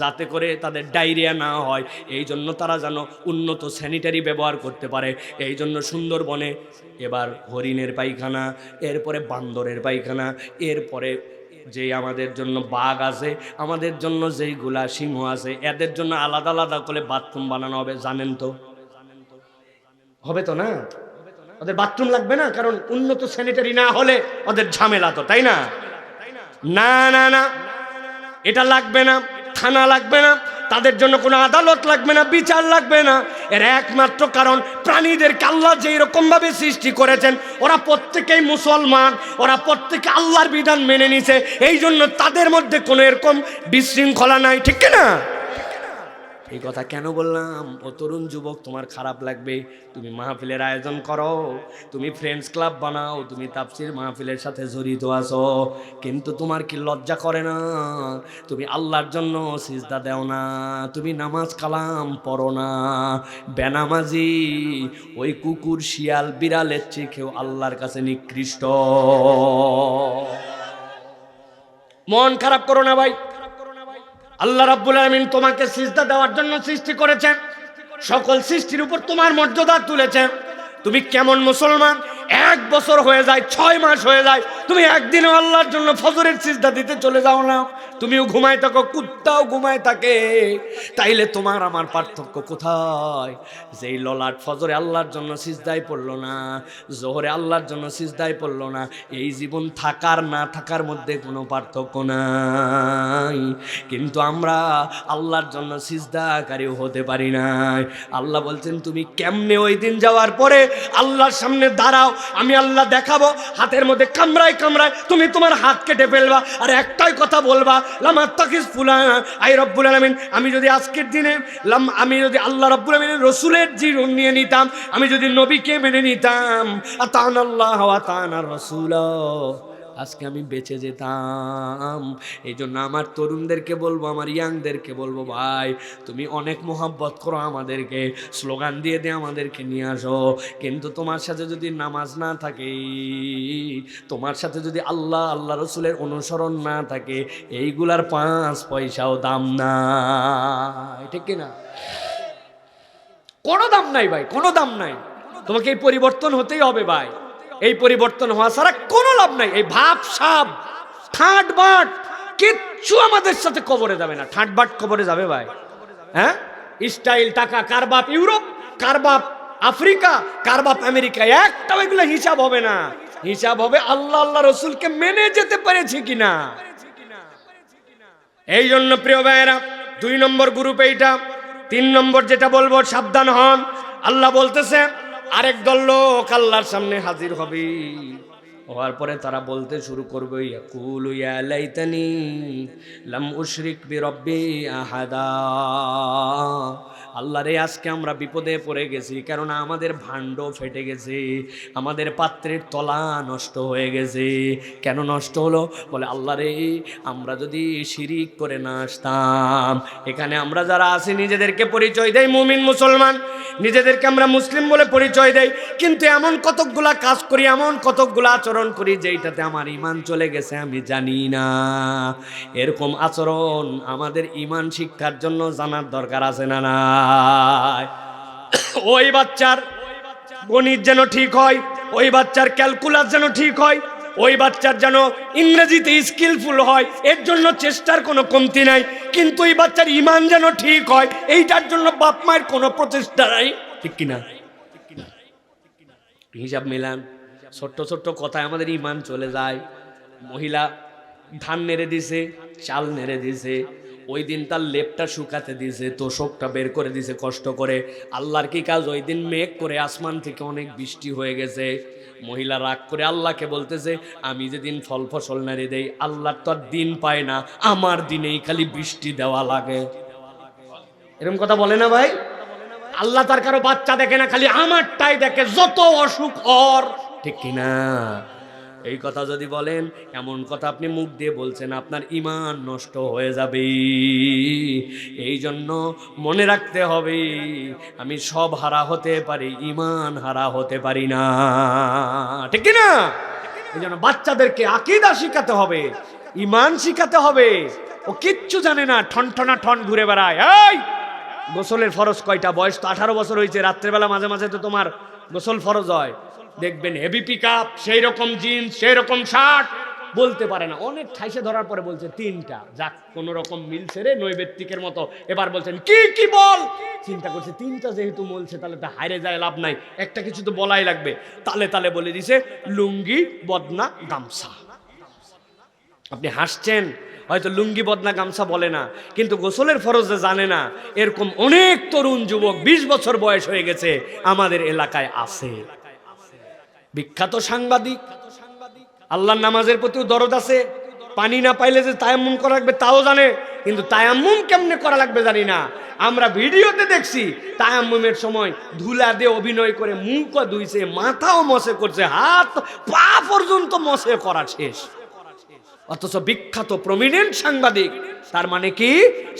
যাতে করে তাদের ডায়রিয়া না হয়। এই জন্য তারা যেন উন্নত স্যানিটারি ব্যবহার করতে পারে। এই জন্য সুন্দরবনে এবার হরিণের পায়খানা, এরপরে বান্দরের পায়খানা, এরপরে যে আমাদের জন্য বাঘ আছে, আমাদের জন্য যেইগুলা সিংহ আছে, এদের জন্য আলাদা আলাদা করে বাথরুম বানানো হবে। জানেন তো? হবে তো না? ওদের বাথরুম লাগবে না, কারণ উন্নত স্যানিটারি না হলে ওদের ঝামেলা তো, তাই না? না না না, এটা লাগবে না। থানা লাগবে না, তাদের জন্য কোনো আদালত লাগবে না, বিচার লাগবে না। এর একমাত্র কারণ প্রাণীদেরকে আল্লাহ যেই রকম ভাবে সৃষ্টি করেছেন, ওরা প্রত্যেকেই মুসলমান, ওরা প্রত্যেকে আল্লাহর বিধান মেনে নিছে। এই জন্য তাদের মধ্যে কোনো এরকম বিশৃঙ্খলা নাই, ঠিক না? এই কথা কেন বললাম? ও তরুণ যুবক, তোমার খারাপ লাগবে। তুমি মাহফিলের আয়োজন করো, তুমি ফ্রেন্ডস ক্লাব বানাও, তুমি তাফসীর মাহফিলের সাথে জড়িত আছো, কিন্তু তোমার কি লজ্জা করে না? তুমি আল্লাহর জন্য সিজদা দেও না, তুমি নামাজ কালাম পড়ো না। বেনামাজি ওই কুকুর, শিয়াল, বিড়ালের চেয়েও আল্লাহর কাছে নিকৃষ্ট। মন খারাপ করো না ভাই। আল্লাহ রাব্বুল আলামিন তোমাকে সিজদা দেওয়ার জন্য সৃষ্টি করেছেন, সকল সৃষ্টির উপর তোমার মর্যাদা তুলেছেন। তুমি কেমন মুসলমান? 1 বছর হয়ে যায়, 6 মাস হয়ে যায়, তুমি একদিনও আল্লাহর জন্য ফজরের সিজদা দিতে চলে যাও না। তুমিও ঘুমায় থাকো, কুত্তাও ঘুমায় থাকে। তাইলে তোমার আমার পার্থক্য কোথায়? যেই ললাট ফজরে আল্লাহর জন্য সিজদায় পড়লো না, জোহরে আল্লাহর জন্য সিজদায় পড়লো না, এই জীবন থাকার না থাকার মধ্যে কোনো পার্থক্য নাই। কিন্তু আমরা আল্লাহর জন্য সিজদাকারী হতে পারি নাই। আল্লাহ বলছেন, তুমি কেমনে ওই দিন যাওয়ার পরে আল্লাহর সামনে দাঁড়াও, আমি আল্লাহ দেখাবো। হাতের মধ্যে কামড়ায় কামড়ায় তুমি তোমার হাত কেটে ফেলবা, আর একটাই কথা বলবা, লামাত্তাকিস ফুলানা আই রব্বুল আলামিন। আমি যদি আজকের দিনে আমি যদি আল্লাহ রব্বুল আলামিনের রাসূলের জীবন নিয়ে নিতাম, আমি যদি নবীকে মেনে নিতাম, আতানাল্লাহ ওয়া আতানার রাসূল, আজকে আমি বেঁচে যেতাম। এই জন্য আমার তরুণদেরকে বলবো, আমার ইয়াংদেরকে বলবো, ভাই তুমি অনেক মোহাব্বত করো আমাদেরকে, স্লোগান দিয়ে দিয়ে আমাদেরকে নিয়ে আসো, কিন্তু তোমার সাথে যদি নামাজ না থাকে, তোমার সাথে যদি আল্লাহ আল্লাহ রসুলের অনুসরণ না থাকে, এইগুলার 5 পয়সাও দাম নাই, ঠিক কিনা? কোনো দাম নাই ভাই, কোনো দাম নাই। তোমাকে এই পরিবর্তন হতেই হবে ভাই। এই পরিবর্তন হওয়া ছাড়া কোনো লাভ নাই। এই ভাব সাব ঠাট বাট কিচ্ছু আমাদের সাথে কবরে যাবে না। ঠাট বাট কবরে যাবে ভাই? হ্যাঁ, স্টাইল টাকা, কার বাপ ইউরোপ, কার বাপ আফ্রিকা, কার বাপ আমেরিকা, একটাও এগুলো হিসাব হবে না। হিসাব হবে আল্লাহ আল্লাহ রসুলকে মেনে যেতে পেরেছি কিনা। এই জন্য প্রিয় ভাইয়েরা, 2 নম্বর গ্রুপ এইটা। 3 নম্বর যেটা বলবো, সাবধান হন। আল্লাহ বলতেছে আরেক দল লোক আল্লাহর সামনে হাজির হবে, হওয়ার পরে তারা বলতে শুরু করবে ইয়াকুলু ইয়া লাইতানি লাম উশরিক বিরব্বি আহাদা। আল্লাহ রে, আজকে আমরা বিপদে পড়ে গেছি, কারণ আমাদের ভাণ্ড ফেটে গেছে, আমাদের পাত্রের তলা নষ্ট হয়ে গেছে। কেন নষ্ট হলো? বলে আল্লাহ রে, আমরা যদি শিরিক করে না আসতাম। এখানে আমরা যারা আছি নিজেদেরকে পরিচয় দেই মুমিন মুসলমান, নিজেদেরকে আমরা মুসলিম বলে পরিচয় দেই, কিন্তু এমন কতকগুলা কাজ করি, এমন কতকগুলা আচরণ করি যেইটাতে আমার ঈমান চলে গেছে আমি জানি না। এরকম আচরণ আমাদের ঈমান শিক্ষার জন্য জানার দরকার আছে না নাই? ওই বাচ্চার গণিত যেন ঠিক হয়, ওই বাচ্চার ক্যালকুলাস যেন ঠিক হয়, ওই বাচ্চার যেন ইংরেজিতে স্কিলফুল হয়, এর জন্য চেষ্টার কোনো কমতি নাই। কিন্তু এই বাচ্চার ঈমান যেন ঠিক হয়, এইটার জন্য বাপ মায়ের কোনো প্রচেষ্টা নাই, ঠিক কিনা? হিসাব মিলান। ছোট্ট ছোট্ট কথায় আমাদের ঈমান চলে যায়। মহিলা ধান নেড়ে দিছে, চাল নেড়ে দিছে, ওই দিন তার লেপটা শুকাতে দিছে, তোষকটা বের করে দিছে কষ্ট করে। আল্লাহর কি কাজ? ওই দিন মেঘ করে আসমান থেকে অনেক বৃষ্টি হয়ে গেছে। মহিলা রাগ করে আল্লাহকে বলতেছে, আমি যেদিন ফল ফসল নেড়ে দেই, আল্লাহর তো আর দিন পায় না, আমার দিনেই খালি বৃষ্টি দেওয়া লাগে। এরকম কথা বলে না ভাই? আল্লাহ তার কারো বাচ্চা দেখে না, খালি আমারটাই দেখে, যত অসুখ ওর, ঠিক কিনা? এই কথা যদি বলেন, এমন কথা আপনি মুখ দিয়ে বলছেন, আপনার ঈমান নষ্ট হয়ে যাবে। এই জন্য মনে রাখতে হবে, আমি সব হারা হতে পারি, ঈমান হারা হতে পারি না, ঠিক কিনা? এই জন্য বাচ্চাদেরকে আকীদা শিখাতে হবে, ঈমান শিখাতে হবে। ও কিচ্ছু জানে না, ঠনঠনা ঠন ঘুরে বেড়ায়। এই গোসলের ফরজ কয়টা? বয়স তো 18 বছর হয়েছে, রাত্রেবেলা মাঝে মাঝে তো তোমার গোসল ফরজ হয়। দেখবেন হেভি পিক আপ, সেই রকম জিন্স, সেই রকম শার্ট, বলতে পারে না। অনেক ঠাইসে ধরার পরে বলছে 3টা, যাক কোন রকম মিলছে রে, নৈবেত্তিকের মতো। এবার বলছেন কি কি বল, চিন্তা করছে 3টা যেহেতু বলছে, তাহলে তো হাইরে যায় লাভ নাই, একটা কিছু তো বলাই লাগবে। তালে তালে বলে দিছে লুঙ্গি, বদনা, গামছা। আপনি হাসছেন, হয়তো লুঙ্গি বদনা গামছা বলে না, কিন্তু গোসলের ফরজে জানে না। এরকম অনেক তরুণ যুবক 20 বছর বয়স হয়ে গেছে আমাদের এলাকায় আছে। বিখ্যাত সাংবাদিক, আল্লাহর নামাজের প্রতিও দরদ আছে, পানি না পাইলে যে তায়াম্মুম করা লাগবে তাও জানে, কিন্তু তায়াম্মুম কেমনে করা লাগবে জানি না। আমরা ভিডিওতে দেখছি তায়াম্মুমের সময় ধুলা দিয়ে অভিনয় করে মুখও ধুইছে, মাথাও মশে করছে, হাত পা পর্যন্ত মশে করা শেষ। অথচ বিখ্যাত প্রমিনেন্ট সাংবাদিক, তার মানে কি?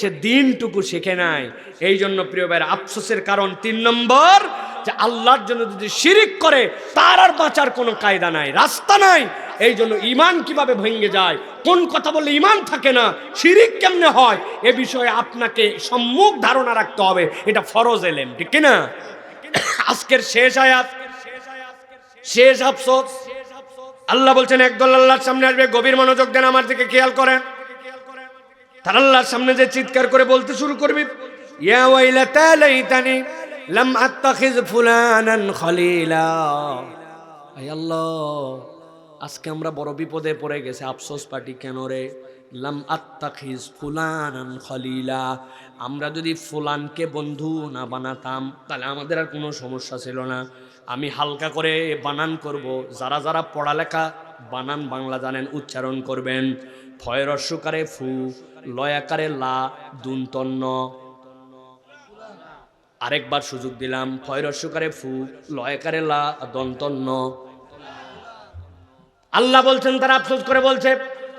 সে দিনটুকু শেখে নাই। এই জন্য প্রিয় ভাইয়ের আফসোসের কারণ 3 নম্বর, যে আল্লাহর জন্য যদি শিরিক করে তার আর বাঁচার কোনো কায়দা নাই, রাস্তা নাই। এই জন্য ঈমান কিভাবে ভেঙে যায়, কোন কথা বললে ঈমান থাকে না, শিরিক কেমনে হয়, এ বিষয়ে আপনাকে সম্মুখ ধারণা রাখতে হবে। এটা ফরজ এলেম, ঠিক কিনা? আজকের শেষ আয়াত, শেষ আফসোস। আল্লাহ বলছেন একদল আল্লাহর সামনে আসবে, গভীর মনোযোগ দেন, আমার দিকে খেয়াল করেন। তারা আল্লাহর সামনে যে চিৎকার করে বলতে শুরু করবে, ইয়া ওয়াইলাতা লাইতানি লাম আত্তাখিজ ফুলানান খলিলা। আয় আল্লাহ, আজকে আমরা বড় বিপদে পড়ে গেছে, আফসোস পার্টি কেন রে? লাম আত্তাখিজ ফুলানান খলিলা, আমরা যদি ফুলানকে বন্ধু না বানাতাম তাহলে আমাদের আর কোনো সমস্যা ছিল না। আমি হালকা করে বানান করব, যারা যারা পড়ালেখা বানান বাংলা জানেন উচ্চারণ করবেন। ফয় রস্যকারে ফু, লয়াকারে লা, দুন্তন্য। আরেকবার সুযোগ দিলাম, ফয় রস্যকারে ফু, লয়াকারে লা, দন্তন্য। আল্লাহ বলছেন, তারা আফসোস করে বলছে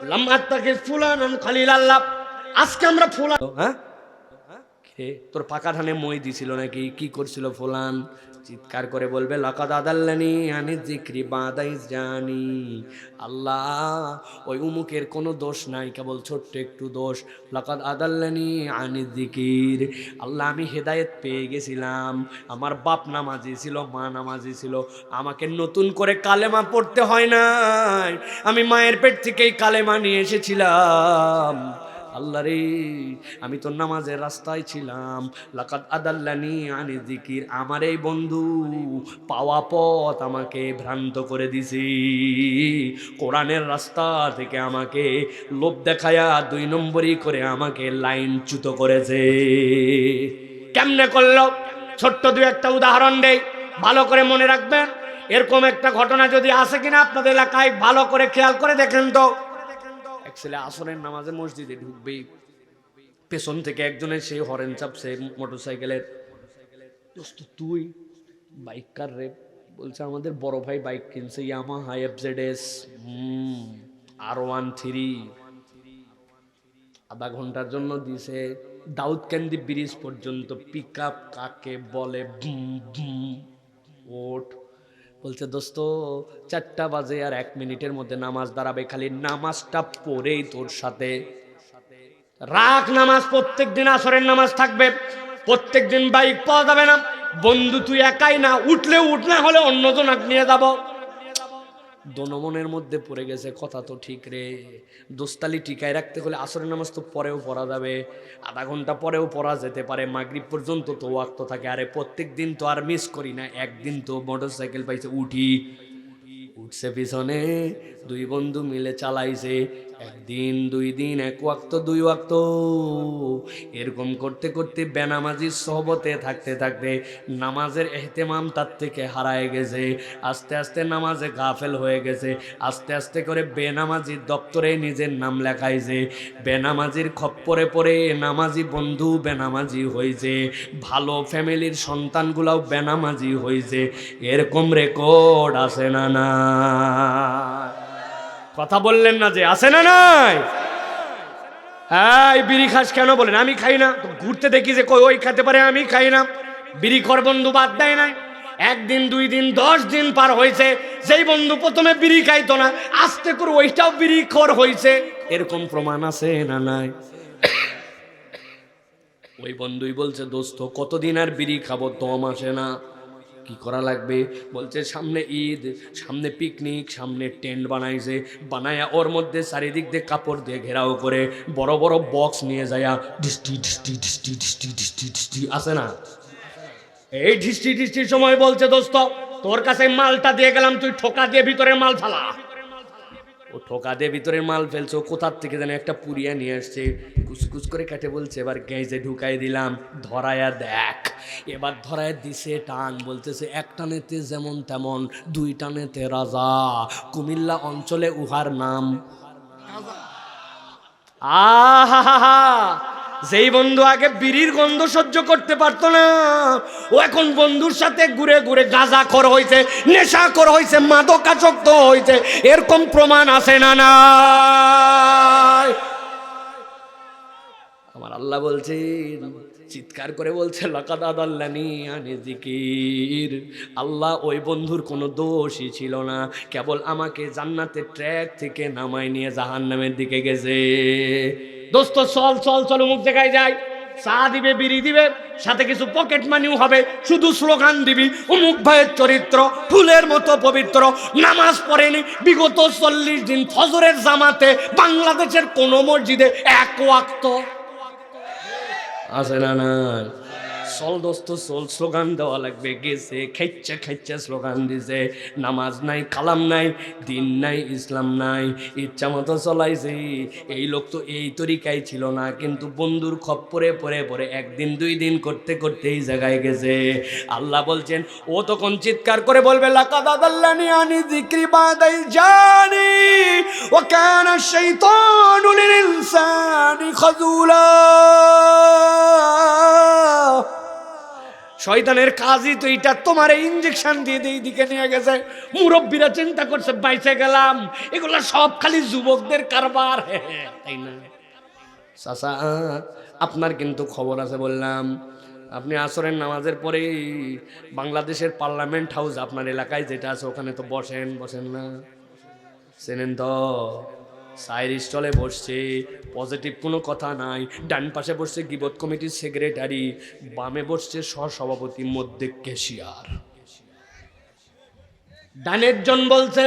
লাম্মাত তাকে ফুলান খালিল আল্লাহ, আজকে আমরা ফুলান। হ্যাঁ, তোর পাকা ধানে মই দিছিল নাকি? কি করছিল ফুলান? চিৎকার করে বলবে লাকাদ আদাল্লানি আনি যিকরি বাদা ইজ জানি। আল্লাহ, ওই উমুকের কোনো দোষ নাই, কেবল ছোট্ট একটু দোষ। লাকাদ আদাল্লানি আনি যিকির, আল্লাহ আমি হেদায়েত পেয়ে গেছিলাম, আমার বাপ নামাজি ছিল, মা নামাজি ছিল, আমাকে নতুন করে কালেমা পড়তে হয় নাই, আমি মায়ের পেট থেকেই কালেমা নিয়ে এসেছিলাম। আল্লাহ রে, আমি তো নামাজের রাস্তায় ছিলাম। লাকাদ আদাল্লানি আনি যিকির, আমার এই বন্ধু পাওয়া পথ আমাকে ভ্রান্ত করে দিছি, কোরআনের রাস্তা থেকে আমাকে লোভ দেখায়া 2 নম্বরই করে আমাকে লাইনচ্যুত করেছে। কেমনে করলো? ছোট্ট দুই একটা উদাহরণ দেই, ভালো করে মনে রাখবেন। এরকম একটা ঘটনা যদি আসে কিনা আপনাদের এলাকায় ভালো করে খেয়াল করে দেখেন তো। এক ছেলে আসরের নামাজে মসজিদে ঢুকবে, পেছন থেকে একজনের সেই হরেন চাপছে মোটরসাইকেলের। দোস্ত তুই বাইক কার রে? বলছে আমাদের বড় ভাই বাইক কিনছে, ইয়ামাহা এফজেডএস R13। আধা ঘন্টার জন্য দিছে দাউদকান্দি ব্রিজ পর্যন্ত। পিক আপ কাকে বলে? ওঠ। বলছে দোস্ত 4টা বাজে আর 1 মিনিটের মধ্যে নামাজ দাঁড়াবে, খালি নামাজটা পড়েই তোর সাথে রাখ। নামাজ প্রত্যেক দিন আসরের নামাজ থাকবে, প্রত্যেক দিন বাইক পাওয়া যাবে না। বন্ধু তুই একাই না, উঠলে উঠ, না হলে অন্যজন নিয়ে যাব। দনমনের মধ্যে পড়ে গেছে, কথা তো ঠিক রে, দোস্তালি টিকায় রাখতে হলে আসরের নামাজ তো পরেও পড়া যাবে, আধা ঘন্টা পরেও পড়া যেতে পারে, মাগরিব পর্যন্ত তো ওয়াক্ত থাকে। আরে প্রত্যেক দিন তো আর মিস করি না, একদিন তো মোটরসাইকেল পাইছে, উঠছে পিছনে, দুই বন্ধু মিলে চালাইছে। একদিন, 2 দিন, 1 ওয়াক্ত, 2 ওয়াক্ত, এরকম করতে করতে বেনামাজির সহবতে থাকতে থাকতে নামাজের এহতেমাম তার থেকে হারায় গেছে। আস্তে আস্তে নামাজে গাফেল হয়ে গেছে। আস্তে আস্তে করে বেনামাজির দপ্তরে নিজের নাম লেখাইছে। বেনামাজির খপ্পরে পড়ে নামাজি বন্ধু বেনামাজি হয়েছে, ভালো ফ্যামিলির সন্তানগুলাও বেনামাজি হয়েছে। এরকম রেকর্ড আছে না না? কথা বললেন না যে আছে না নাই? এই বিড়ি খাস কেন বলেন? আমি খাই না। ঘুরতে দেখি যে কই ওই খেতে পারে, আমি খাই না। বিড়ি খর বন্ধু বাদ দেয় নাই। 1 দিন 2 দিন 10 দিন পার হয়েছে, যেই বন্ধু প্রথমে বিড়ি খাইতো না আস্তে করে ওইটাও বিড়ি খর হয়েছে। এরকম প্রমাণ আছে না নাই? ওই বন্ধুই বলছে দোস্ত কতদিন আর বিড়ি খাবো, দম আসে না, কি করা লাগবে? বলছে সামনে ঈদ, সামনে পিকনিক, সামনে টেন্ট বানাইছে, বানায়া ওর মধ্যে চারিদিক দিয়ে কাপড় দিয়ে ঘেরাও করে বড় বড় বক্স নিয়ে যায়া ডিস্টি ডিস্টি ডিস্টি ডিস্টি ডিস্টি ডিস্টি আছে না? এই ডিস্টি ডিস্টির সময় বলছে দোস্ত তোর কাছে মালটা দিয়ে গেলাম, তুই ঠোকা দিয়ে ভিতরের মাল ফালা। ও ঠোকা দিয়ে ভিতরের মাল ফেলছে, ও কোথার থেকে যেন একটা পুরিয়া নিয়ে আসছে, কুচকুচ করে কাটে বলছে এবার গ্যাসে ঢুকাই দিলাম, ধরায়া দেখ। এবার ধরায় দিছে টান, বলতেছে 1 টানেতে যেমন তেমন, 2 টানেতে রাজা। কুমিল্লা অঞ্চলে উহার নাম আহা। যেই বন্ধু আগে বিড়ির গন্ধ সহ্য করতে পারতো না, ও এখন বন্ধুর সাথে ঘুরে ঘুরে গাঁজা খোর হয়েছে, নেশা খোর হয়েছে, মাদকাসক্ত হয়েছে। এরকম প্রমাণ আছে না না? আমার আল্লাহ বলছেন, চিৎকার করে বলছে লাকাদ আদাল্লানি আনি যিকির। আল্লাহ ওই বন্ধুর কোনো দোষই ছিল না, কেবল আমাকে জান্নাতের ট্র্যাক থেকে নামাই নিয়ে জাহান্নামের দিকে গেছে। দোস্ত চল চল চল, মুখ দেখায় যায়, চা দিবে, বিড়ি দিবে, সাথে কিছু পকেট মানিও হবে, শুধু স্লোগান দিবি অমুক ভাইয়ের চরিত্র ফুলের মতো পবিত্র, নামাজ পড়েনি বিগত 40 দিন, ফজরের জামাতে বাংলাদেশের কোন মসজিদে 1 ওয়াক্ত আছে না না? চল দোস্ত চল, স্লোগান দেওয়া লাগবে। গেছে খাইচ্ছা খাইচ্ছা স্লোগান দিছে, নামাজ নাই, কালাম নাই, দিন নাই, ইসলাম নাই, ইচ্ছা মতো চলাইছে। এই লোক তো এই তরিকাই ছিল না, কিন্তু বন্ধুর খপ্পরে পরে পরে 1 দিন 2 দিন করতে করতে এই জায়গায় গেছে। আল্লাহ বলছেন ও তখন চিৎকার করে বলবে লাকাদ আদাল্লানি আনি যিকরি বাদাই জানি ওয়া কানা শাইতানু লিল ইনসানি খাযুলা। শয়তানের কাজই তো এটা, তোমার ইনজেকশন দিয়ে এই দিকে নিয়ে গেছে। মুরব্বীরা চিন্তা করছে বাইচে গেলাম, এগুলো সব খালি যুবকদের কারবার, তাই না? চাচা আপনার কিন্তু খবর আছে বললাম, আপনি আসরের নামাজের পরে বাংলাদেশের পার্লামেন্ট হাউস আপনার এলাকায় যেটা আছে ওখানে তো বসেন না? চেনেন তো? সাইর স্টলে বসছে, পজিটিভ কোনো কথা নাই। ডান পাশে বসছে গিবত কমিটির সেক্রেটারি, বামে বসছে সহসভাপতি, মধ্যে ক্যাশিয়ার। ডানের জন বলছে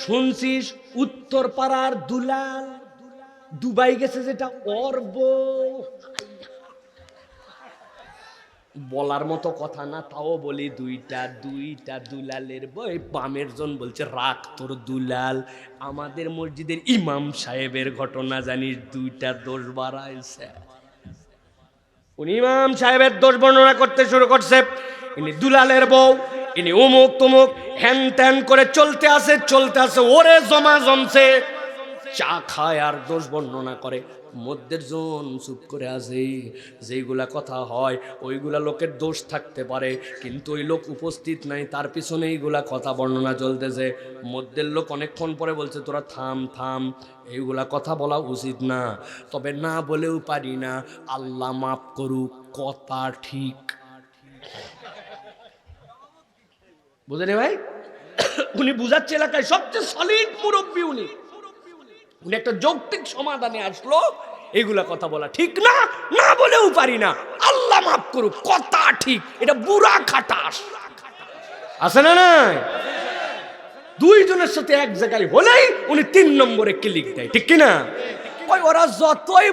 শুনছিস উত্তর পাড়ার দুলাল দুবাই গেছে, যেটা ওর বউ। বলার মতো কথা না, তাও বলি দুইটা দুলালের বই। বামের জন বলছে রাখ তোর দুলাল, আমাদের মসজিদের ইমাম সাহেবের ঘটনা জানিস, 2টা দোষ বাড়াইছে। উনি ইমাম সাহেবের দোষ বর্ণনা করতে শুরু করছে, ইনি দুলালের বউ, ইনি অমুক তমুক হ্যান ত্যান করে চলতে আছে, ওরে জমা জমছে, চা খায় আর দোষ বর্ণনা করে। মধ্যের জন চুপ করে আছে, যেইগুলা কথা হয় ওইগুলা লোকের দোষ থাকতে পারে, কিন্তু ওই লোক উপস্থিত নাই, তার পিছনে এইগুলা কথা বর্ণনা চলতেছে। মধ্যের লোক অনেকক্ষণ পরে বলছে, তোরা থাম থাম, এইগুলা কথা বলা উচিত না, তবে না বলেও পারি না, আল্লাহ মাফ করুক, কথা ঠিক। বুঝলেন ভাই? উনি বুঝাচ্ছে এলাকায় সবচেয়ে সলিড মুরব্বী, উনি একটা যৌক্তিক সমাধানে আসলো, এইগুলা কথা বলা ঠিক না, না বলেও পারি না, আল্লাহ মাফ করুক, কথা ঠিক। এটা বুড়া খাটাস আছে না নাই? দুইজনের সাথে এক জায়গায় হলেই উনি 3 নম্বরে ক্লিক দেয়, ঠিক কিনা? ওরা যতই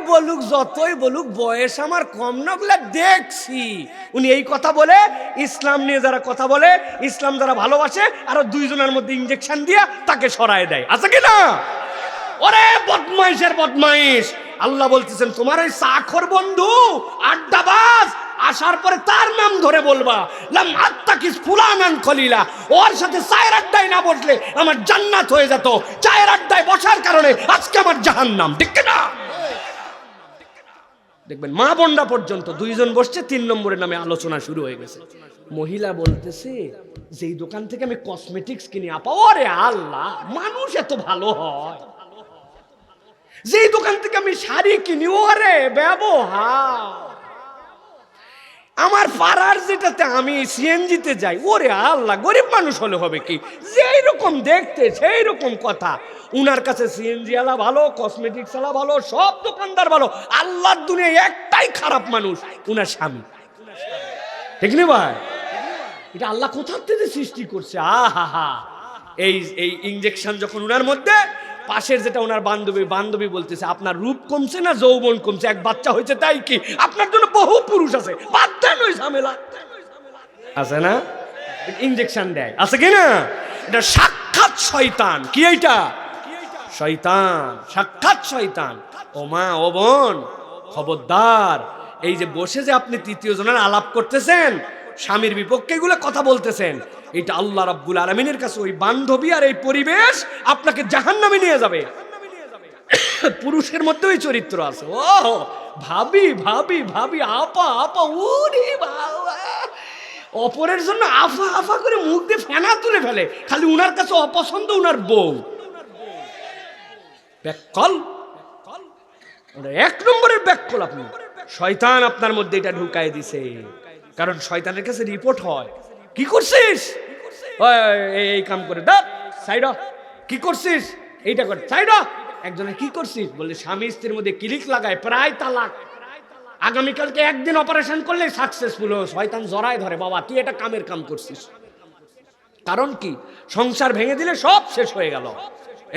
বলুক বয়স আমার কম না, বলে দেখছি। উনি এই কথা বলে ইসলাম নিয়ে যারা কথা বলে, ইসলাম যারা ভালোবাসে, আর দুইজনের মধ্যে ইনজেকশন দিয়ে তাকে সরায় দেয়, আছে কিনা? ওরে বদমাইশের বদমাইশ, আল্লাহ বলতেছেন তোমার ওই সাখর বন্ধু আড্ডাবাজ আসার পরে তার নাম ধরে বলবা, লাম আত্তাকিস ফুলানান খলিলা, ওর সাথে চায়ের আড্ডায় না বসলে আমার জান্নাত হয়ে যেত, চায়ের আড্ডায় বসার কারণে আজকে আমার জাহান্নাম, ঠিক না? দেখবেন মা বোনরা পর্যন্ত দুইজন বসছে, 3 নম্বরের নামে আলোচনা শুরু হয়ে গেছে। মহিলা বলতেছে, যেই দোকান থেকে আমি কসমেটিক্স কিনি আপা, ওরে আল্লাহ, মানুষ এত ভালো হয়। যেই দোকান থেকে আমি শাড়ি কিনি, ওরে ব্যবহার। আমার পাড়ার যেটাতে আমি সিএনজিতে যাই, ওরে আল্লাহ, গরিব মানুষ হলে হবে কি, যেই রকম দেখতে সেই রকম কথা। উনার কাছে সিএনজি আলা ভালো, কসমেটিক্স আলা ভালো, সব দোকানদার ভালো, আল্লাহর দুনিয়ায় একটাই খারাপ মানুষ, উনার স্বামী, ঠিক না ভাই? এটা আল্লাহ কোথা থেকে সৃষ্টি করছে? আহা, এই ইনজেকশন যখন উনার মধ্যে, পাশের যেটা ওনার বান্ধবী বলতেছে, আপনার রূপ কমছে না যৌবন কমছে, এক বাচ্চা হয়েছে তাই কি, আপনার জন্য বহু পুরুষ আছে, বাদ দেন ওই ঝামেলা, আছে না? ইনজেকশন দেয়, আছে কি না? এটা সাক্ষাৎ শয়তান। কি এইটা? শয়তান, সাক্ষাৎ শয়তান। ও মা, ও বোন, খবরদার, এই যে বসে যে আপনি তৃতীয় জনের আলাপ করতেছেন, স্বামীর বিপক্ষে এগুলো কথা বলতেছেন, এটা আল্লাহ রাব্বুল আলামিনের কাছে ওই বান্ধবী আর এই পরিবেশ আপনাকে জাহান্নামে নিয়ে যাবে। পুরুষের মধ্যে ওই চরিত্র আছে, ও ভাবি ভাবি ভাবি, আপা আপা, উরি বাবা, অপরের জন্য আফা আফা করে মুখ দিয়ে ফেনা তুলে ফেলে, খালি উনার কাছে অপছন্দ উনার বউ। ব্যাককল, 1 নম্বরের ব্যাককল আপনি। শয়তান আপনার মধ্যে এটা ঢুকাই দিছে, কারণ শয়তানের কাছে রিপোর্ট হয়, কি করছিস, এই কাম করে দাও, সাইড, কি করছিস, এইটা কর, সাইড। একজনে কি করছিস বলে, স্বামী স্ত্রীর মধ্যে ক্লিক লাগায়, প্রায় তালাক, আগামীকালকে একদিন অপারেশন করলে সাকসেসফুল। শয়তান জড়ায় ধরে, বাবা তুই এটা কামের কাম করছিস। কারণ কি, সংসার ভেঙে দিলে সব শেষ হয়ে গেল।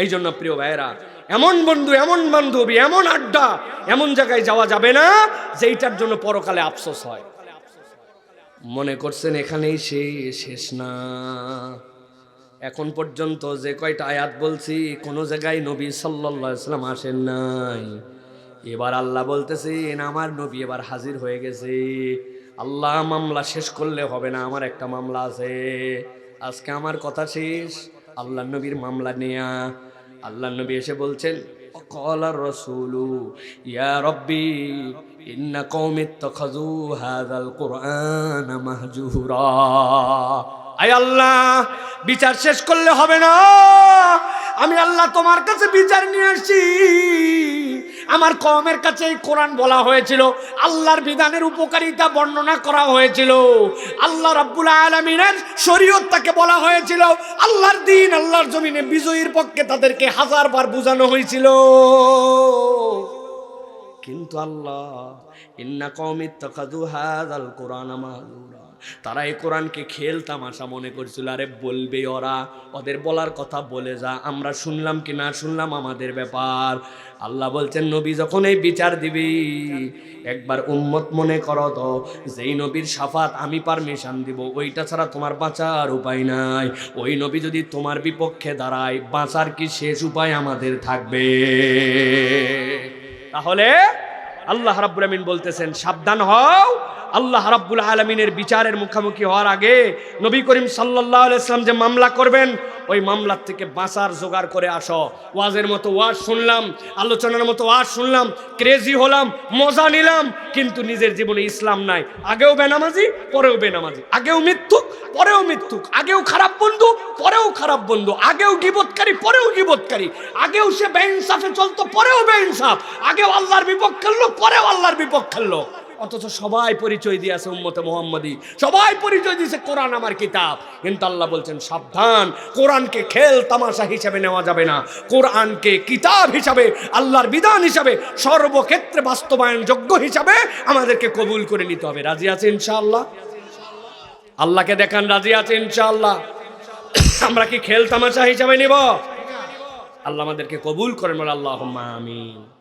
এই জন্য প্রিয় ভাইয়েরা, এমন বন্ধু, এমন বান্ধবী, এমন আড্ডা, এমন জায়গায় যাওয়া যাবে না যেইটার জন্য পরকালে আফসোস হয়। মনে করছেন এখানেই শেষ না? এখন পর্যন্ত যে কয়টা আয়াত বলছি, কোন জায়গায় নবী সাল্লাল্লাহু আলাইহি ওয়াসাল্লাম আসেন নাই। এবার আল্লাহ বলতেছেন আমার নবী এবার হাজির হয়ে গেছে। আল্লাহ মামলা শেষ করলে হবে না, আমার একটা মামলা আছে, আজকে আমার কথা শেষ। আল্লাহ নবীর মামলা নেয়া, আল্লাহ নবী এসে বলছেন, ক্বালা রাসূলু ইয়া রাব্বি ইন্না কওমি ইত্তাখাযু হাযাল কুরআনা মাহজুরা। আয় আল্লাহ, বিচার শেষ করলে হবে না, আমি আল্লাহ তোমার কাছে বিচার নিয়ে আসছি। আমার কওমের কাছে এই কোরআন বলা হয়েছিল, আল্লাহর বিধানের উপকারিতা বর্ণনা করা হয়েছিল, আল্লাহ রাব্বুল আলামিনের শরীয়ত তাকে বলা হয়েছিল, আল্লাহর দ্বীন, আল্লাহর জমিনে বিজয়ীর পক্ষে তাদেরকে 1000 বার বোঝানো হয়েছিল। কিন্তু আল্লাহ, ইন্না কওমি ইত্তাখাযু হাযাল কুরআনা মাহজুরা, তারা এই কোরআনকে খেল তামাশা মনে করছিল। আরে বলবে ওরা, ওদের বলার কথা বলে যা, আমরা শুনলাম কি না শুনলাম আমাদের ব্যাপার। আল্লাহ বলছেন নবী যখন এই বিচার দিবি, একবার উম্মত মনে করো তো, যেই নবীর শাফাত আমি পারমিশন দিব, ওইটা ছাড়া তোমার বাঁচার উপায় নাই। ওই নবী যদি তোমার বিপক্ষে দাঁড়ায়, বাঁচার কি শেষ উপায় আমাদের থাকবে? তাহলে আল্লাহ রাব্বুল আমিন বলতেছেন সাবধান হও, আল্লাহ রাব্বুল আলামিনের বিচারের মুখোমুখি হওয়ার আগে নবী করিম সাল্লাল্লাহু আলাইহি ওয়াসাল্লাম যে মামলা করবেন, ওই মামলার থেকে বাঁচার জোগাড় করে আসো। ওয়াজের মতো ওয়াজ শুনলাম, আলোচনার মতো ওয়াজ শুনলাম, ক্রেজি হলাম, মজা নিলাম, কিন্তু নিজের জীবনে ইসলাম নাই। আগেও বেনামাজি, পরেও বেনামাজি, আগেও মিথ্যুক, পরেও মিথ্যুক, আগেও খারাপ বন্ধু, পরেও খারাপ বন্ধু, আগেও গীবতকারী, পরেও গীবতকারী, আগেও সে বেইনসাফে চলতো, পরেও বেইনসাফ, আগেও আল্লাহর বিপক্ষের লোক, পরেও আল্লাহর বিপক্ষের লোক। অথচ সবাই পরিচয় দিয়েছে উম্মতে মুহাম্মাদি, সবাই পরিচয় দিয়েছে কোরআন আমার কিতাব। কিন্তু আল্লাহ বলছেন সাবধান, কোরআনকে খেল তামাশা হিসেবে নেওয়া যাবে না। কোরআনকে কিতাব হিসাবে, আল্লাহর বিধান হিসাবে, সর্বক্ষেত্রে বাস্তবায়ন যোগ্য হিসাবে আমাদেরকে কবুল করে নিতে হবে। রাজি আছে ইনশাআল্লাহ? আল্লাহকে দেখান রাজি আছে ইনশাআল্লাহ? আমরা কি খেল তামাশা হিসাবে নিব? আল্লাহ আমাদেরকে কবুল করেন, আল্লাহুম্মা আমিন।